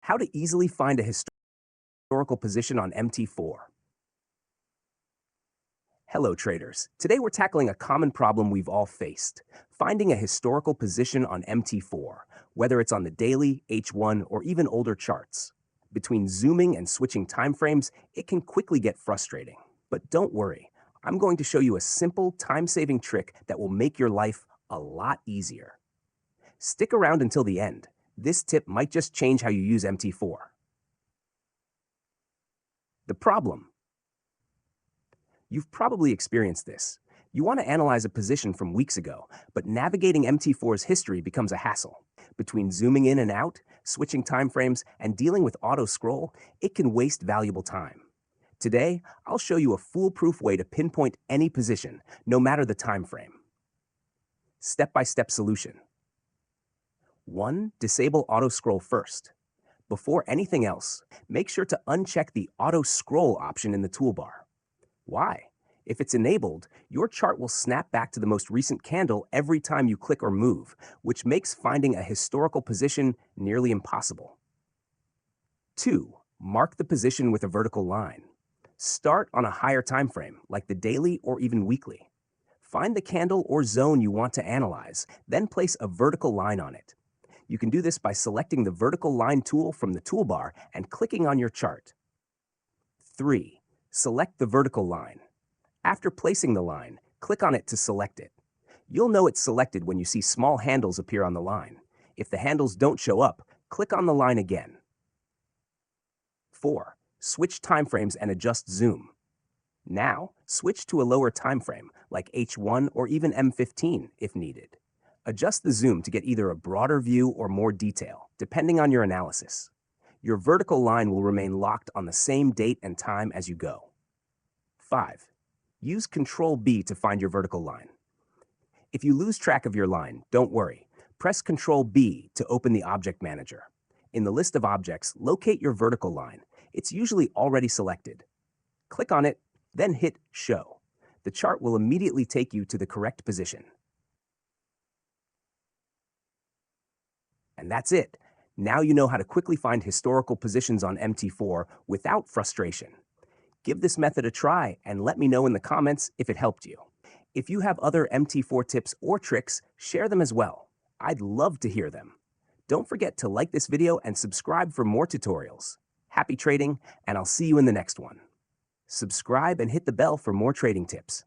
How to easily find a historical position on MT4. Hello traders. Today we're tackling a common problem we've all faced, finding a historical position on MT4, whether it's on the daily, H1, or even older charts. Between zooming and switching timeframes, it can quickly get frustrating. But don't worry, I'm going to show you a simple time-saving trick that will make your life a lot easier. Stick around until the end. This tip might just change how you use MT4. The problem. You've probably experienced this. You want to analyze a position from weeks ago, but navigating MT4's history becomes a hassle. Between zooming in and out, switching timeframes, and dealing with auto-scroll, it can waste valuable time. Today, I'll show you a foolproof way to pinpoint any position, no matter the time frame. Step-by-step solution. 1. Disable auto-scroll first. Before anything else, make sure to uncheck the auto-scroll option in the toolbar. Why? If it's enabled, your chart will snap back to the most recent candle every time you click or move, which makes finding a historical position nearly impossible. 2. Mark the position with a vertical line. Start on a higher time frame, like the daily or even weekly. Find the candle or zone you want to analyze, then place a vertical line on it. You can do this by selecting the vertical line tool from the toolbar and clicking on your chart. 3. Select the vertical line. After placing the line, click on it to select it. You'll know it's selected when you see small handles appear on the line. If the handles don't show up, click on the line again. 4. Switch timeframes and adjust zoom. Now, switch to a lower timeframe, like H1 or even M15 if needed. Adjust the zoom to get either a broader view or more detail, depending on your analysis. Your vertical line will remain locked on the same date and time as you go. 5. Use Ctrl-B to find your vertical line. If you lose track of your line, don't worry. Press Ctrl-B to open the Object Manager. In the list of objects, locate your vertical line. It's usually already selected. Click on it, then hit Show. The chart will immediately take you to the correct position. And that's it. Now you know how to quickly find historical positions on MT4 without frustration. Give this method a try and let me know in the comments if it helped you. If you have other MT4 tips or tricks, share them as well. I'd love to hear them. Don't forget to like this video and subscribe for more tutorials. Happy trading, and I'll see you in the next one. Subscribe and hit the bell for more trading tips.